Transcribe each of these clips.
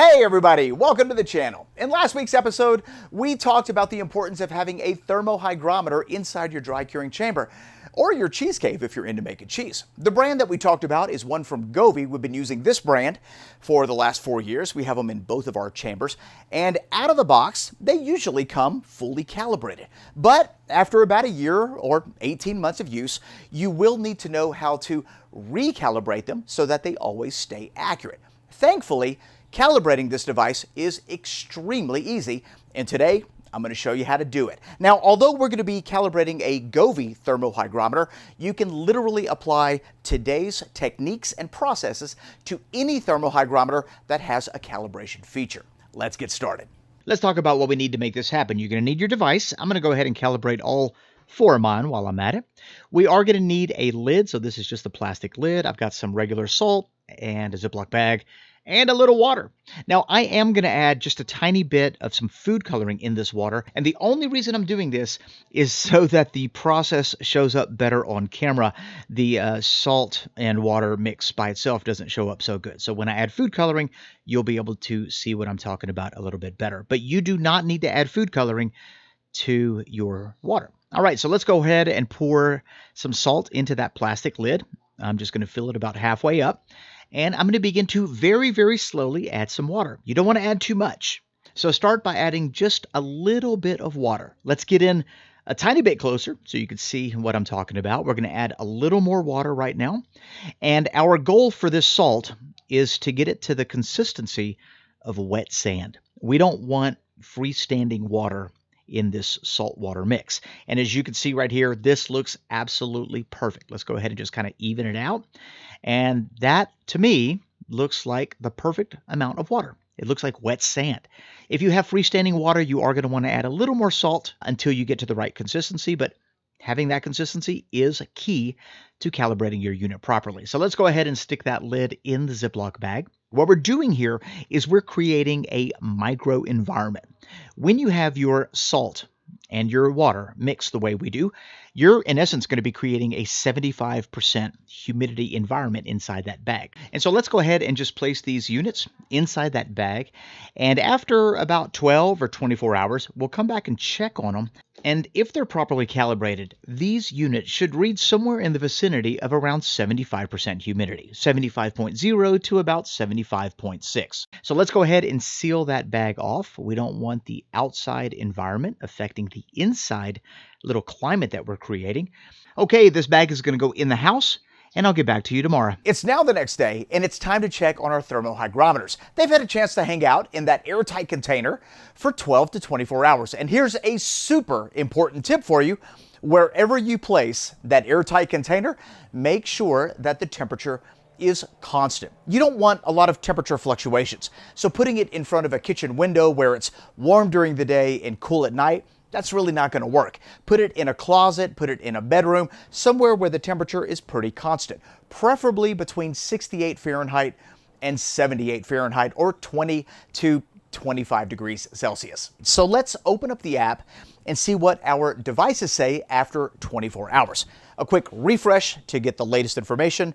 Hey everybody, welcome to the channel. In last week's episode, we talked about the importance of having a thermohygrometer inside your dry curing chamber, or your cheese cave if you're into making cheese. The brand that we talked about is one from Govee. We've been using this brand for the last 4 years. We have them in both of our chambers, and out of the box, they usually come fully calibrated. But after about a year or 18 months of use, you will need to know how to recalibrate them so that they always stay accurate. Thankfully, calibrating this device is extremely easy, and today I'm going to show you how to do it. Now, although we're going to be calibrating a Govee Thermohygrometer, you can literally apply today's techniques and processes to any thermohygrometer that has a calibration feature. Let's get started. Let's talk about what we need to make this happen. You're going to need your device. I'm going to go ahead and calibrate all 4 of mine while I'm at it. We are going to need a lid, so this is just a plastic lid. I've got some regular salt and a Ziploc bag and a little water. Now, I am going to add just a tiny bit of some food coloring in this water, and the only reason I'm doing this is so that the process shows up better on camera. The salt and water mix by itself doesn't show up so good. So when I add food coloring, you'll be able to see what I'm talking about a little bit better. But you do not need to add food coloring to your water. All right, so let's go ahead and pour some salt into that plastic lid. I'm just going to fill it about halfway up. And I'm going to begin to very, very slowly add some water. You don't want to add too much. So start by adding just a little bit of water. Let's get in a tiny bit closer so you can see what I'm talking about. We're going to add a little more water right now. And our goal for this salt is to get it to the consistency of wet sand. We don't want freestanding water in this salt water mix. And as you can see right here, this looks absolutely perfect. Let's go ahead and just kind of even it out. And that, to me, looks like the perfect amount of water. It looks like wet sand. If you have freestanding water, you are going to want to add a little more salt until you get to the right consistency, but having that consistency is key to calibrating your unit properly. So let's go ahead and stick that lid in the Ziploc bag. What we're doing here is we're creating a micro environment. When you have your salt and your water mixed the way we do, you're in essence going to be creating a 75% humidity environment inside that bag. And so let's go ahead and just place these units inside that bag. And after about 12 or 24 hours, we'll come back and check on them. And if they're properly calibrated, these units should read somewhere in the vicinity of around 75% humidity, 75.0 to about 75.6. So let's go ahead and seal that bag off. We don't want the outside environment affecting the inside little climate that we're creating. Okay, this bag is going to go in the house, and I'll get back to you tomorrow. It's now the next day, and it's time to check on our thermohygrometers. They've had a chance to hang out in that airtight container for 12 to 24 hours. And here's a super important tip for you. Wherever you place that airtight container, make sure that the temperature is constant. You don't want a lot of temperature fluctuations. So putting it in front of a kitchen window where it's warm during the day and cool at night, that's really not going to work. Put it in a closet, put it in a bedroom, somewhere where the temperature is pretty constant, preferably between 68 Fahrenheit and 78 Fahrenheit, or 20 to 25 degrees Celsius. So let's open up the app and see what our devices say after 24 hours. A quick refresh to get the latest information.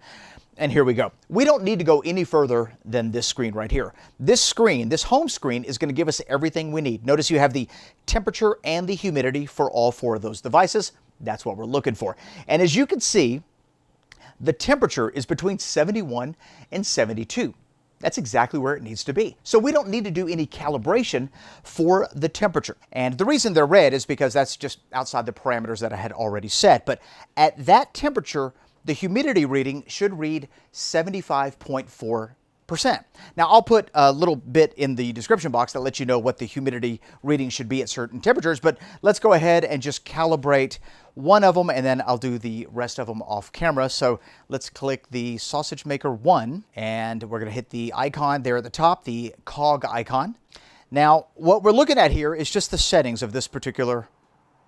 And here we go. We don't need to go any further than this screen right here. This screen, this home screen, is going to give us everything we need. Notice you have the temperature and the humidity for all 4 of those devices. That's what we're looking for. And as you can see, the temperature is between 71 and 72. That's exactly where it needs to be. So we don't need to do any calibration for the temperature. And the reason they're red is because that's just outside the parameters that I had already set. But at that temperature, the humidity reading should read 75.4%. Now, I'll put a little bit in the description box that lets you know what the humidity reading should be at certain temperatures, but let's go ahead and just calibrate one of them, and then I'll do the rest of them off camera. So let's click the Sausage Maker 1, and we're going to hit the icon there at the top, the cog icon. Now, what we're looking at here is just the settings of this particular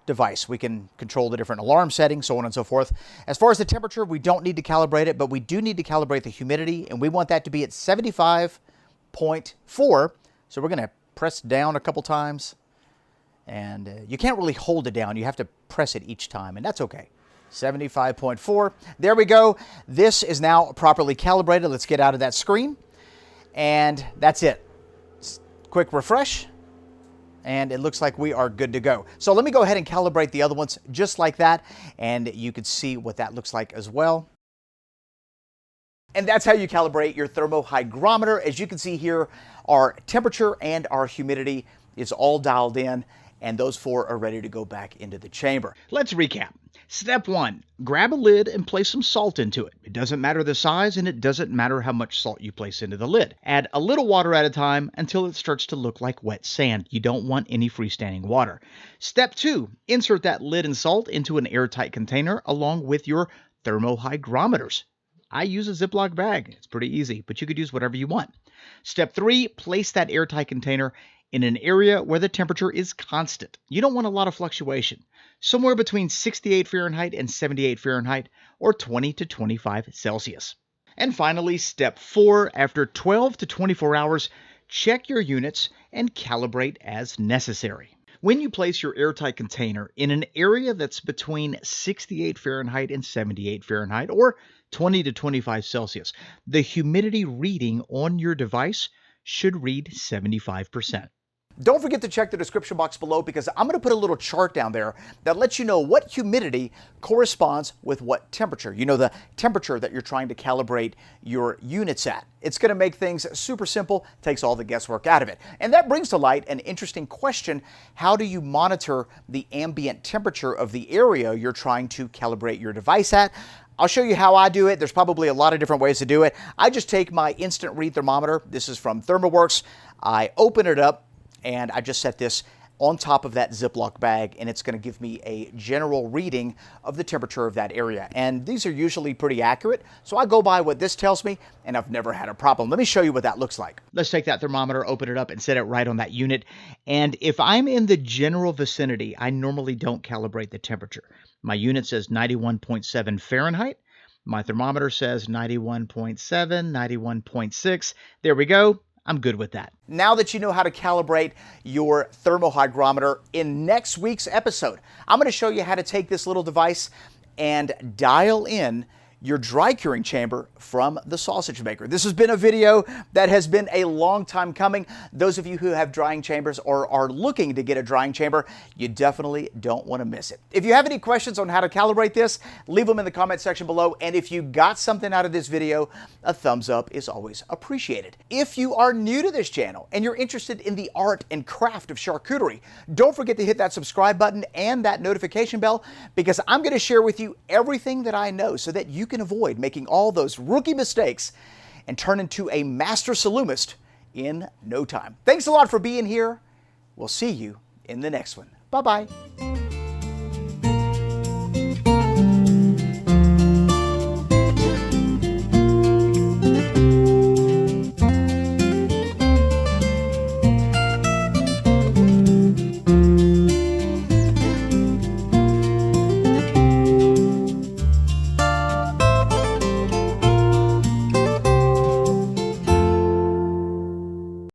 device. We can control the different alarm settings, so on and so forth. As far as the temperature, we don't need to calibrate it, but we do need to calibrate the humidity, and we want that to be at 75.4. So we're going to press down a couple times, and you can't really hold it down. You have to press it each time, and that's okay. 75.4. There we go. This is now properly calibrated. Let's get out of that screen, and that's it. Quick refresh, and it looks like we are good to go. So let me go ahead and calibrate the other ones just like that, and you can see what that looks like as well. And that's how you calibrate your thermohygrometer. As you can see here, our temperature and our humidity is all dialed in, and those four are ready to go back into the chamber. Let's recap. Step 1, grab a lid and place some salt into it. It doesn't matter the size, and it doesn't matter how much salt you place into the lid. Add a little water at a time until it starts to look like wet sand. You don't want any freestanding water. Step 2, insert that lid and salt into an airtight container along with your thermohygrometers. I use a Ziploc bag. It's pretty easy, but you could use whatever you want. Step 3, place that airtight container in an area where the temperature is constant. You don't want a lot of fluctuation. Somewhere between 68 Fahrenheit and 78 Fahrenheit, or 20 to 25 Celsius. And finally, step 4, after 12 to 24 hours, check your units and calibrate as necessary. When you place your airtight container in an area that's between 68 Fahrenheit and 78 Fahrenheit, or 20 to 25 Celsius, the humidity reading on your device should read 75%. Don't forget to check the description box below, because I'm going to put a little chart down there that lets you know what humidity corresponds with what temperature. You know, the temperature that you're trying to calibrate your units at. It's going to make things super simple, takes all the guesswork out of it. And that brings to light an interesting question. How do you monitor the ambient temperature of the area you're trying to calibrate your device at? I'll show you how I do it. There's probably a lot of different ways to do it. I just take my instant read thermometer. This is from ThermoWorks. I open it up, and I just set this on top of that Ziploc bag, and it's going to give me a general reading of the temperature of that area. And these are usually pretty accurate, so I go by what this tells me, and I've never had a problem. Let me show you what that looks like. Let's take that thermometer, open it up, and set it right on that unit. And if I'm in the general vicinity, I normally don't calibrate the temperature. My unit says 91.7 Fahrenheit. My thermometer says 91.7, 91.6. There we go. I'm good with that. Now that you know how to calibrate your thermohygrometer, in next week's episode, I'm going to show you how to take this little device and dial in your dry curing chamber from the sausage maker. This has been a video that has been a long time coming. Those of you who have drying chambers or are looking to get a drying chamber, you definitely don't want to miss it. If you have any questions on how to calibrate this, leave them in the comment section below. And if you got something out of this video, a thumbs up is always appreciated. If you are new to this channel and you're interested in the art and craft of charcuterie, don't forget to hit that subscribe button and that notification bell, because I'm going to share with you everything that I know so that you can avoid making all those rookie mistakes and turn into a master salumist in no time. Thanks a lot for being here. We'll see you in the next one. Bye-bye.